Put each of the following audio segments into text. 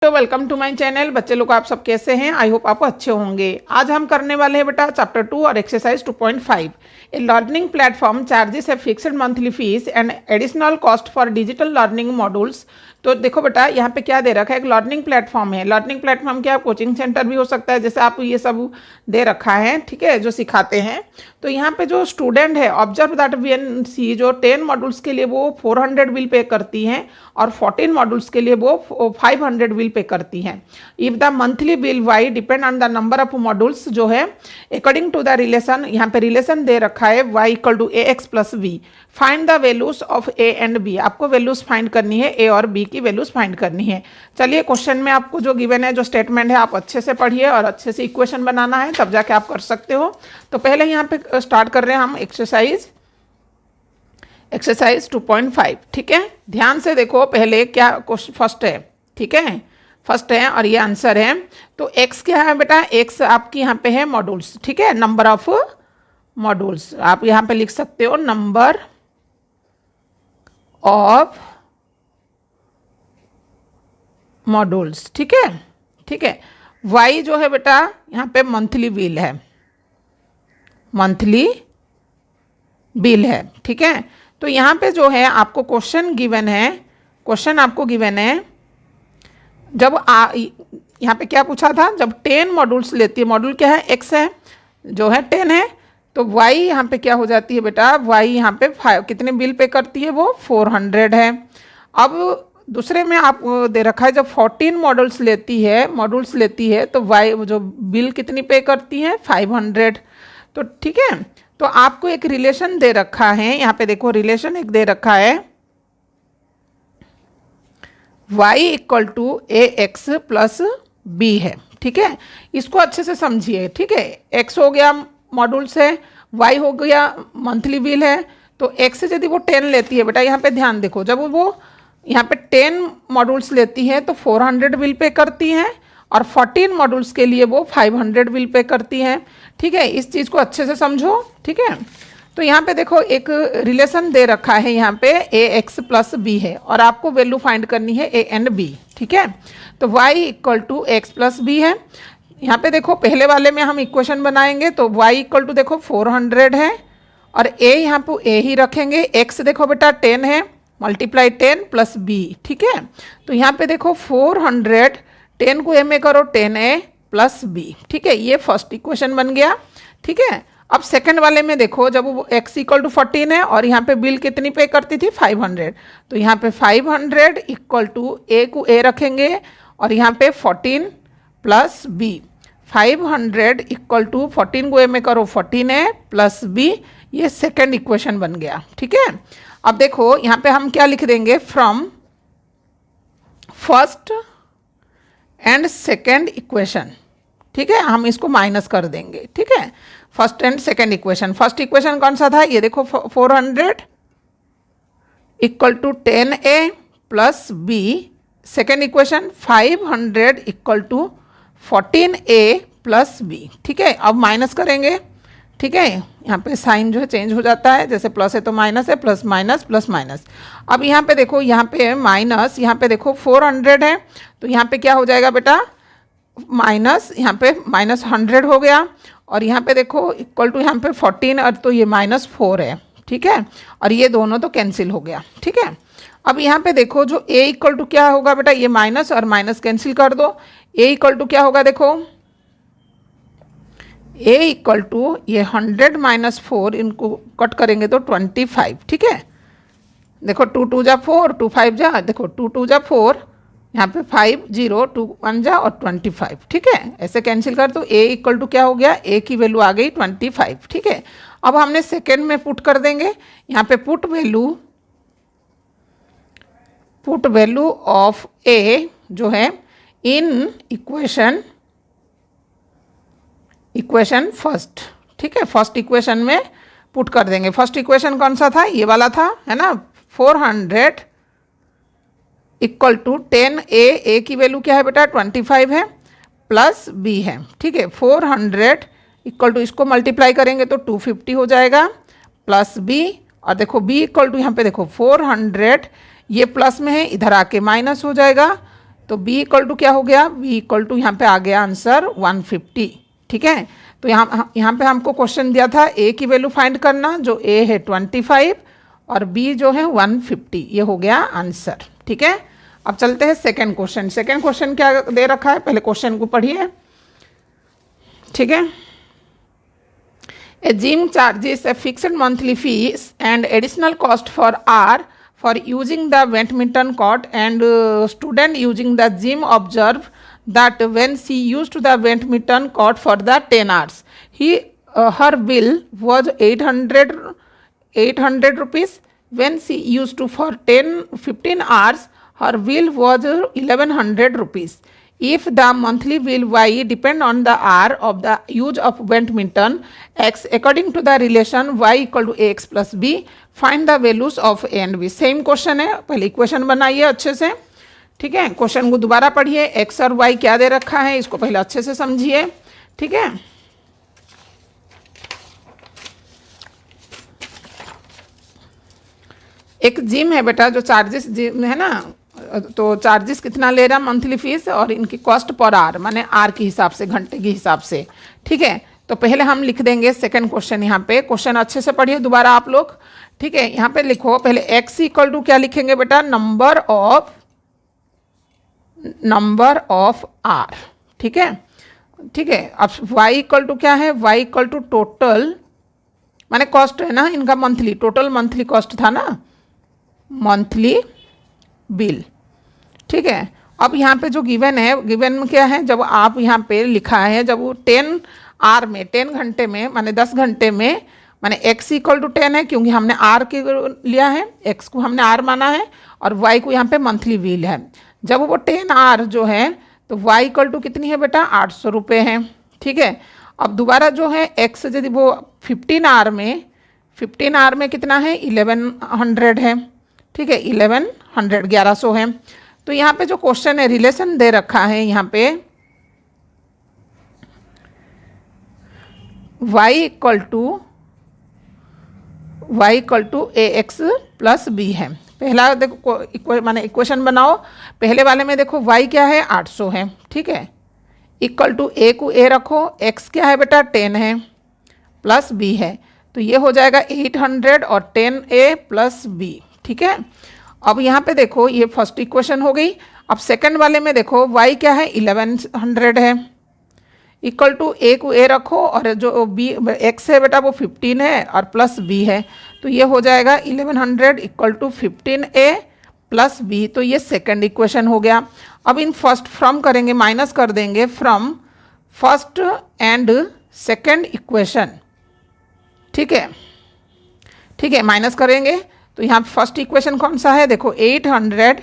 तो welcome to my channel. बच्चे लोग आप सब कैसे हैं? आई होप आप अच्छे होंगे। आज हम करने वाले हैं बेटा चैप्टर 2 और exercise 2.5। A learning platform charges a fixed monthly fees and additional cost for digital learning modules. तो देखो बेटा यहाँ पे क्या दे रखा है, एक लर्निंग प्लेटफॉर्म है। लर्निंग प्लेटफॉर्म क्या, कोचिंग सेंटर भी हो सकता है, जैसे आप ये सब दे रखा है, ठीक है, जो सिखाते हैं। तो यहाँ पे जो स्टूडेंट है, ऑब्जर्व दैट वी सी जो 10 मॉड्यूल्स के लिए वो 400 विल पे करती हैं और 14 मॉड्यूल्स के लिए वो 500 विल पे करती हैं। If the monthly bill y depend on the number of modules जो है अकॉर्डिंग टू द रिलेशन, यहाँ पे रिलेशन दे रखा है y equal to a x plus b. Find the values of a and b. आपको वैल्यूज फाइंड करनी है, ए और बी की वैल्यूज फाइंड करनी है। चलिए क्वेश्चन में आपको जो गिवन है, जो स्टेटमेंट है, आप अच्छे से पढ़िए और अच्छे से इक्वेशन बनाना है, तब जाके आप कर सकते हो। तो पहले यहाँ पे स्टार्ट कर रहे हैं हम एक्सरसाइज 2.5, ठीक है। ध्यान से देखो पहले क्या फर्स्ट है, ठीक है, फर्स्ट है और ये आंसर है। तो x क्या है बेटा, x आपकी यहाँ पे है मॉड्यूल्स, ठीक है, नंबर ऑफ मॉड्यूल्स। आप यहाँ पे लिख सकते हो नंबर ऑफ मॉड्यूल्स, ठीक है, ठीक है। y जो है बेटा यहाँ पे मंथली बिल है, मंथली बिल है, ठीक है। तो यहाँ पे जो है आपको क्वेश्चन गिवन है, क्वेश्चन आपको गिवन है, जब यहाँ पे क्या पूछा था, जब 10 मॉड्यूल्स लेती है, मॉड्यूल क्या है, x है, जो है 10 है, तो y यहाँ पे क्या हो जाती है बेटा, y यहाँ पे 5 कितने बिल पे करती है, वो 400 है। अब दूसरे में आप दे रखा है, जब 14 मॉड्यूल्स लेती है तो y जो बिल कितनी पे करती है, 500। तो ठीक है, तो आपको एक रिलेशन दे रखा है, यहाँ पे देखो रिलेशन एक दे रखा है, y equal to a x plus b है, ठीक है। इसको अच्छे से समझिए, ठीक है। x हो गया मॉड्यूल्स है, y हो गया मंथली बिल है। तो x से यदि वो 10 लेती है बेटा, यहाँ पे ध्यान देखो, जब वो यहाँ पे 10 मॉड्यूल्स लेती है तो 400 बिल पे करती हैं और 14 मॉड्यूल्स के लिए वो 500 बिल पे करती हैं, ठीक है। इस चीज़ को अच्छे से समझो, ठीक है। तो यहाँ पे देखो एक रिलेशन दे रखा है, यहाँ पे ए एक्स प्लस बी है और आपको वैल्यू फाइंड करनी है ए एंड बी, ठीक है। तो y equal to x plus b है। यहाँ पे देखो पहले वाले में हम इक्वेशन बनाएंगे तो y इक्वल टू देखो 400 है और a यहाँ पे a ही रखेंगे। x देखो बेटा 10 है, मल्टीप्लाई 10 प्लस b, ठीक है। तो यहाँ पे देखो 400, 10 को a में करो 10a प्लस b, ठीक है। ये फर्स्ट इक्वेशन बन गया, ठीक है। अब सेकंड वाले में देखो, जब वो x इक्वल टू 14 है और यहाँ पे बिल कितनी पे करती थी, 500, तो यहाँ पे 500 इक्वल टू a को a रखेंगे और यहाँ पे 14 प्लस b। 500 इक्वल टू 14 को a में करो 14a प्लस b। ये सेकंड इक्वेशन बन गया, ठीक है। अब देखो यहाँ पे हम क्या लिख देंगे, from first and second equation, ठीक है, हम इसको माइनस कर देंगे, ठीक है। First and second equation, first equation कौन सा था, ये देखो 400 equal to 10a plus b। Second equation 500 equal to 14a plus b, ठीक है। अब माइनस करेंगे, ठीक है। यहाँ पे साइन जो है चेंज हो जाता है, जैसे प्लस है तो माइनस है, प्लस माइनस प्लस माइनस। अब यहाँ पे देखो, यहाँ पे माइनस, यहाँ पे देखो 400 है, तो यहाँ पे क्या हो जाएगा बेटा, माइनस, यहाँ पे माइनस 100 हो गया और यहाँ पे देखो इक्वल टू यहाँ पे 14 और तो ये -4 है, ठीक है। और ये दोनों तो कैंसिल हो गया, ठीक है। अब यहाँ पे देखो जो a इक्वल टू क्या होगा बेटा, ये माइनस और माइनस कैंसिल कर दो, a इक्वल टू क्या होगा, देखो a इक्वल टू ये 100 माइनस 4, इनको कट करेंगे तो 25, ठीक है। देखो 2 2 जा 4, 2 5 जा, देखो 2 2 जा 4, यहाँ पे 5 0 2 1 जा और 25, ठीक है। ऐसे कैंसिल कर तो a इक्वल टू क्या हो गया, a की वैल्यू आ गई 25, ठीक है। अब हमने सेकेंड में पुट कर देंगे, यहाँ पे पुट वैल्यू ऑफ a जो है इन इक्वेशन फर्स्ट, ठीक है। फर्स्ट इक्वेशन में पुट कर देंगे। फर्स्ट इक्वेशन कौन सा था, ये वाला था, है ना, 400 इक्वल टू 10a, a की वैल्यू क्या है बेटा, 25 है, प्लस b है, ठीक है। 400 इक्वल टू इसको मल्टीप्लाई करेंगे तो 250 हो जाएगा, प्लस b, और देखो b इक्वल टू यहाँ पे देखो 400, ये प्लस में है, इधर आके माइनस हो जाएगा, तो b इक्वल टू क्या हो गया, b इक्वल टू यहाँ पे आ गया आंसर 150। ठीक है, तो यहाँ पे हमको क्वेश्चन दिया था a की वैल्यू फाइंड करना, जो a है 25 और b जो है 150, ये हो गया आंसर। ठीक है, अब चलते हैं सेकेंड क्वेश्चन। सेकेंड क्वेश्चन क्या दे रखा है, पहले क्वेश्चन को पढ़िए। ठीक है, A gym charges a fixed monthly fees and additional cost for hour for using the badminton court, and student using the gym observe that when she used the badminton court for the 10 hours, her bill was 800 rupees. When she used to for 15 hours, her bill was 1100 rupees. If the monthly bill y depend on the hour of the use of badminton x according to the relation y equal to ax plus b, find the values of a and b। Same question है, पहले equation बनाइए अच्छे से। ठीक है, question को दोबारा पढ़िए, x और y क्या दे रखा है इसको पहले अच्छे से समझिए। ठीक है, एक जिम है बेटा, जो चार्जेस जिम है ना, तो चार्जेस कितना ले रहा मंथली फीस, और इनकी कॉस्ट पर आर माने आर के हिसाब से, घंटे के हिसाब से। ठीक है, तो पहले हम लिख देंगे सेकंड क्वेश्चन। यहाँ पे क्वेश्चन अच्छे से पढ़िए दोबारा आप लोग। ठीक है, यहाँ पे लिखो पहले x इक्वल टू क्या लिखेंगे बेटा, नंबर ऑफ आर। ठीक है, ठीक है, अब y इक्वल टू क्या है, y इक्वल टू टोटल माने कॉस्ट है ना इनका मंथली, टोटल मंथली कॉस्ट था ना, मंथली बिल। ठीक है, अब यहाँ पे जो गिवन है, गिवन में क्या है, जब आप यहाँ पे लिखा है, जब वो 10 आर में 10 घंटे में माने 10 घंटे में माने x इक्वल टू 10 है, क्योंकि हमने r के लिया है, x को हमने r माना है और y को यहाँ पे मंथली बिल है। जब वो 10 आर जो है तो y इक्वल टू कितनी है बेटा, 800 रुपये है। ठीक है, अब दोबारा जो है x यदि वो 15 आर में कितना है, 1100 है। ठीक है, 1100 है। तो यहाँ पे जो क्वेश्चन है, रिलेशन दे रखा है यहाँ पे y equal to a x plus b है। पहला देखो माने इक्वेशन बनाओ, पहले वाले में देखो y क्या है, 800 है। ठीक है, इक्वल टू a को a रखो, x क्या है बेटा 10 है, प्लस b है, तो ये हो जाएगा 800 और 10a प्लस b। ठीक है, अब यहाँ पे देखो ये फर्स्ट इक्वेशन हो गई। अब सेकंड वाले में देखो y क्या है, 1100 है, इक्वल टू a को a रखो और जो b x है बेटा वो 15 है और प्लस b है, तो ये हो जाएगा 1100 equal to 15a plus b। तो ये सेकंड इक्वेशन हो गया। अब इन फर्स्ट फ्रॉम करेंगे, माइनस कर देंगे from first and second equation. ठीक है, ठीक है, माइनस करेंगे तो यहाँ फर्स्ट इक्वेशन कौन सा है, देखो 800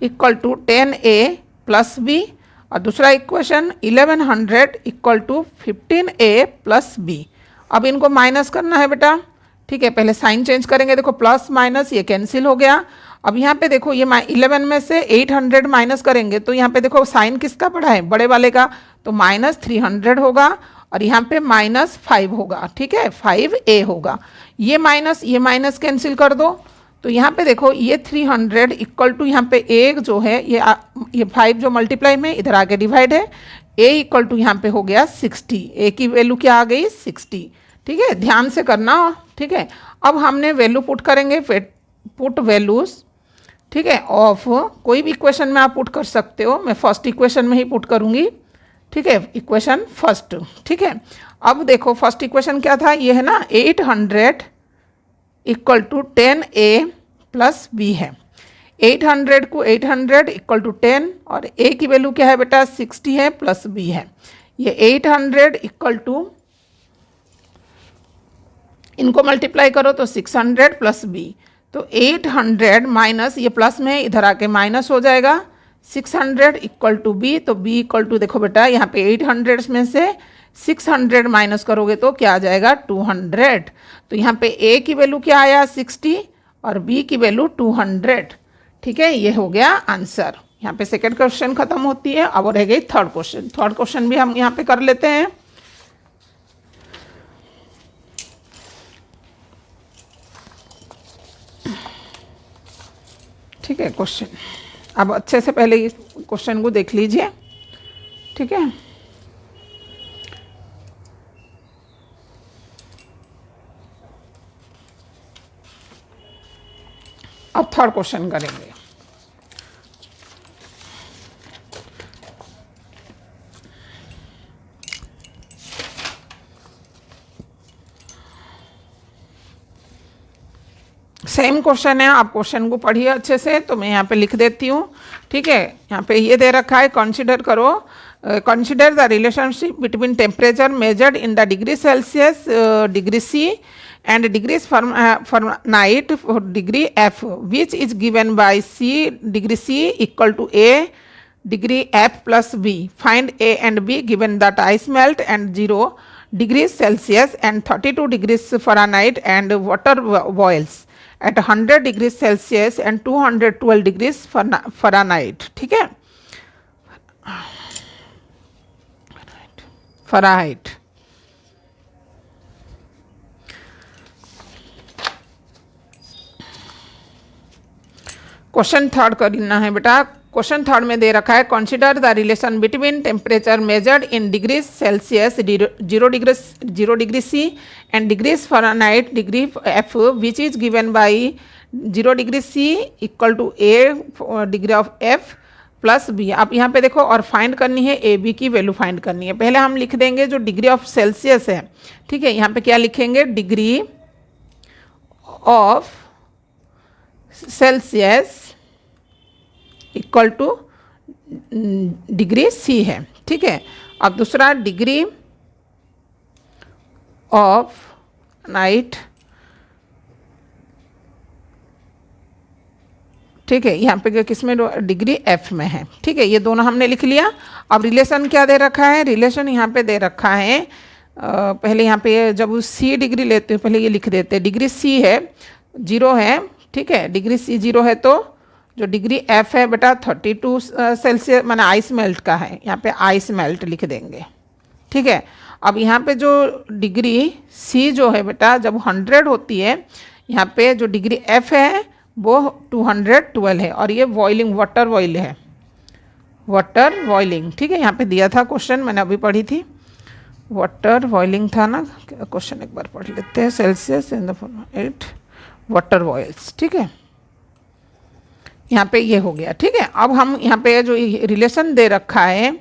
equal to 10a plus b, और दूसरा equation 1100 equal to 15a plus b। अब इनको माइनस करना है बेटा। ठीक है, पहले साइन चेंज करेंगे, देखो प्लस माइनस ये कैंसिल हो गया। अब यहाँ पे देखो ये 11 में से 800 माइनस करेंगे तो यहाँ पे देखो साइन किसका पड़ा है, बड़े वाले का, तो -300 होगा और यहाँ पे -5 होगा। ठीक है, 5a होगा। ये माइनस कैंसिल कर दो, तो यहाँ पे देखो ये 300 इक्वल टू यहाँ पे एक जो है ये 5 जो मल्टीप्लाई में इधर आके डिवाइड है, a इक्वल टू यहाँ पे हो गया 60, a की वैल्यू क्या आ गई 60। ठीक है, ध्यान से करना। ठीक है, अब हमने वैल्यू पुट करेंगे, पुट वैल्यूज। ठीक है, ऑफ कोई भी इक्वेशन में आप पुट कर सकते हो, मैं फर्स्ट इक्वेशन में ही पुट करूँगी। ठीक है, इक्वेशन फर्स्ट। ठीक है, अब देखो फर्स्ट इक्वेशन क्या था, ये है ना 800 equal to 10a plus b है। 800 को 800 इक्वल टू 10 और a की वैल्यू क्या है बेटा 60 है प्लस b है। ये 800 इक्वल टू, इनको मल्टीप्लाई करो तो 600 प्लस b, तो 800 माइनस ये प्लस में इधर आके माइनस हो जाएगा, 600 इक्वल टू b, तो b इक्वल टू देखो बेटा यहाँ पे 800 में से 600 माइनस करोगे तो क्या आ जाएगा 200। तो यहाँ पे a की वैल्यू क्या आया 60 और b की वैल्यू 200। ठीक है, ये हो गया आंसर। यहाँ पे सेकंड क्वेश्चन खत्म होती है। अब रह गई थर्ड क्वेश्चन। थर्ड क्वेश्चन भी हम यहाँ पे कर लेते हैं। ठीक है, क्वेश्चन अब अच्छे से पहले इस क्वेश्चन को देख लीजिए, ठीक है। अब थर्ड क्वेश्चन करेंगे। सेम क्वेश्चन है, आप क्वेश्चन को पढ़िए अच्छे से, तो मैं यहाँ पे लिख देती हूँ, ठीक है। यहाँ पे ये दे रखा है, कंसिडर करो, consider the relationship between temperature measured in the degree Celsius, degree C and degrees Fahrenheit for degree F, which is given by degree C equal to A degree F plus B. Find A and B given that ice melt and 0 degrees Celsius and 32 degrees Fahrenheit and water boils at 100 degrees Celsius and 212 degrees Fahrenheit, ठीक है, Fahrenheit। Question third करना है बेटा। Question third में दे रखा है, consider the relation between temperature measured in degrees Celsius 0 degree C and degrees Fahrenheit degree F which is given by 0 degree C equal to a degree of F plus b. आप यहाँ पे देखो, और find करनी है a b की value find करनी है। पहले हम लिख देंगे जो डिग्री ऑफ सेल्सियस है, ठीक है। यहाँ पे क्या लिखेंगे, degree of Celsius equal to degree C है, ठीक है। अब दूसरा डिग्री ऑफ नाइट, ठीक है, यहाँ पे किस में, डिग्री एफ में है, ठीक है। ये दोनों हमने लिख लिया। अब रिलेशन क्या दे रखा है, रिलेशन यहाँ पे दे रखा है, पहले यहाँ पे जब सी डिग्री लेते हैं पहले ये लिख देते हैं, डिग्री सी है 0 है, ठीक है। डिग्री सी 0 है तो जो डिग्री एफ है बेटा 32 सेल्सियस माना आइस मेल्ट का है, यहाँ पे आइस मेल्ट लिख देंगे, ठीक है। अब यहाँ पे जो डिग्री सी जो है बेटा जब 100 होती है, यहाँ पे जो डिग्री एफ है वो 212 है, और ये बॉइलिंग वाटर बॉइल है, वाटर बॉइलिंग, ठीक है। यहाँ पे दिया था क्वेश्चन, मैंने अभी पढ़ी थी, वाटर बॉइलिंग था ना क्वेश्चन, एक बार पढ़ लेते हैं। Celsius in the 8 water boils, ठीक है। यहाँ पे ये हो गया, ठीक है। अब हम यहाँ पे जो रिलेशन दे रखा है,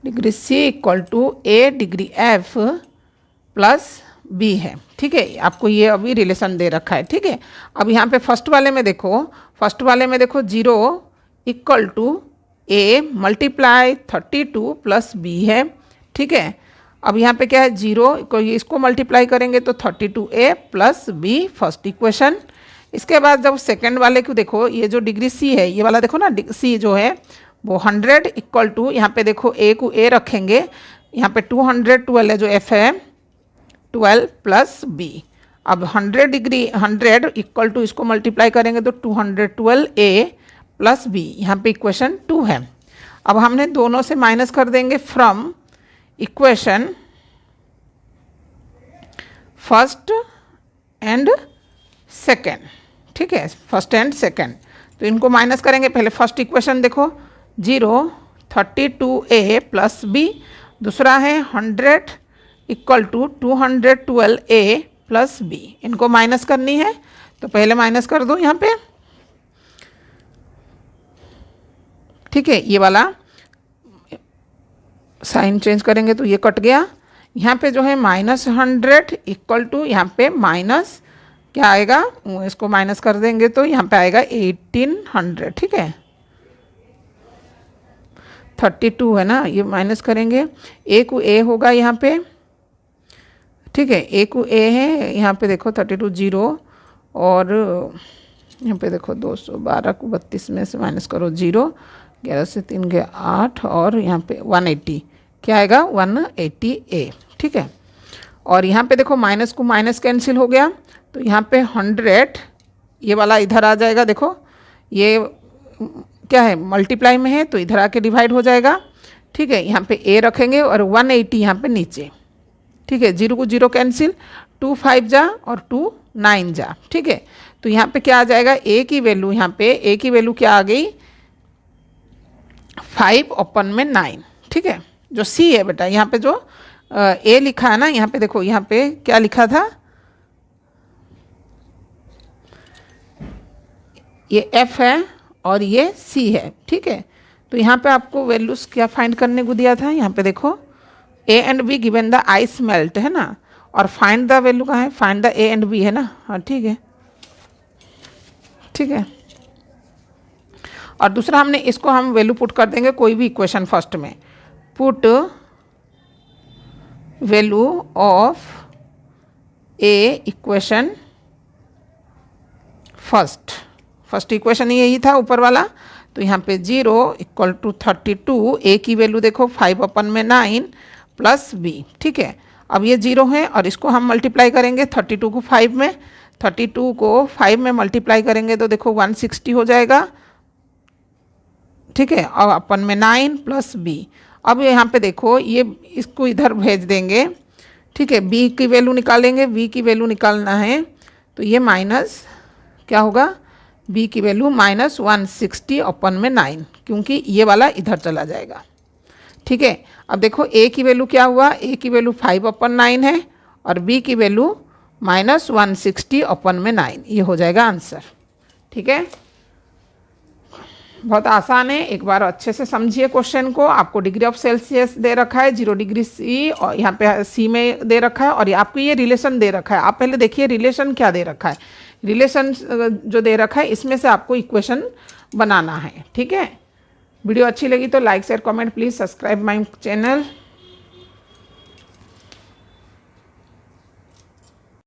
degree C equal to a degree F plus b है, ठीक है। आपको ये अभी रिलेशन दे रखा है, ठीक है। अब यहाँ पे फर्स्ट वाले में देखो, 0 equal to a multiply 32 plus b है, ठीक है। अब यहाँ पे क्या है, 0 इसको मल्टीप्लाई करेंगे तो 32a plus B, first equation. इसके बाद जब सेकंड वाले को देखो, ये जो डिग्री सी है, ये वाला देखो ना, सी जो है वो 100 इक्वल टू, यहाँ पे देखो ए को ए रखेंगे, यहाँ पे 212 है जो एफ है 12 प्लस बी। अब 100 इक्वल टू इसको मल्टीप्लाई करेंगे तो 212a प्लस बी, यहाँ पे इक्वेशन 2 है। अब हमने दोनों से माइनस कर देंगे from equation first and second, ठीक है, फर्स्ट एंड सेकेंड। तो इनको माइनस करेंगे, पहले फर्स्ट इक्वेशन देखो, 32a प्लस बी, दूसरा है 100 equal to 212a plus b. इनको माइनस करनी है तो पहले माइनस कर दो यहाँ पे, ठीक है। ये वाला साइन चेंज करेंगे तो ये कट गया। यहाँ पे जो है -100 इक्वल टू, यहाँ पे माइनस क्या आएगा, इसको माइनस कर देंगे तो यहाँ पे आएगा 1800, ठीक है। 32 है ना, ये माइनस करेंगे, ए को ए होगा यहाँ पे, ठीक है, ए को ए है, यहाँ पे देखो 32 0, और यहाँ पे देखो 212 को 32 में से माइनस करो 0, 11 से 3 गया 8, और यहाँ पे 180 क्या आएगा, 180a, ठीक है। और यहाँ पे देखो माइनस को माइनस कैंसिल हो गया, तो यहाँ पे 100 ये वाला इधर आ जाएगा, देखो ये क्या है, मल्टीप्लाई में है तो इधर आके डिवाइड हो जाएगा, ठीक है। यहाँ पे ए रखेंगे और 180 यहाँ पे नीचे, ठीक है। 0 को 0 कैंसिल, 2 5 जा और 2 9 जा, ठीक है। तो यहाँ पे क्या आ जाएगा, ए की वैल्यू, यहाँ पे ए की वैल्यू क्या आ गई 5 ओपन में 9, ठीक है। जो सी है बेटा, यहाँ पे जो ए लिखा है ना, यहाँ पे देखो, यहाँ पे क्या लिखा था, ये एफ है और ये सी है, ठीक है। तो यहाँ पे आपको वैल्यूज क्या फाइंड करने को दिया था, यहाँ पे देखो a and b given the ice melt है ना, और फाइंड द वैल्यू कहाँ है, find the a and b है ना, हाँ ठीक है, ठीक है। और दूसरा हमने इसको हम वैल्यू पुट कर देंगे कोई भी इक्वेशन फर्स्ट में, put value of A equation first equation यही था ऊपर वाला। तो यहाँ पे 0 इक्वल टू 32, ए की वैल्यू देखो 5 ओपन में 9 प्लस बी, ठीक है। अब ये 0 है और इसको हम मल्टीप्लाई करेंगे 32 को 5 में, 32 को 5 में मल्टीप्लाई करेंगे तो देखो 160 हो जाएगा, ठीक है। और अपन में 9 प्लस बी। अब यहाँ पे देखो ये इसको इधर भेज देंगे, ठीक है। बी की वैल्यू निकालेंगे, बी की वैल्यू निकालना है तो ये माइनस क्या होगा, बी की वैल्यू माइनस 160 ओपन में 9, क्योंकि ये वाला इधर चला जाएगा, ठीक है। अब देखो ए की वैल्यू क्या हुआ, ए की वैल्यू 5 ओपन 9 है और बी की वैल्यू माइनस 160 ओपन में 9, ये हो जाएगा आंसर, ठीक है। बहुत आसान है, एक बार अच्छे से समझिए क्वेश्चन को। आपको डिग्री ऑफ सेल्सियस दे रखा है 0 डिग्री सी, और यहाँ पे सी में दे रखा है, और आपको ये रिलेशन दे रखा है। आप पहले देखिए रिलेशन क्या दे रखा है, रिलेशन जो दे रखा है इसमें से आपको इक्वेशन बनाना है, ठीक है। वीडियो अच्छी लगी तो like share comment, please subscribe my channel.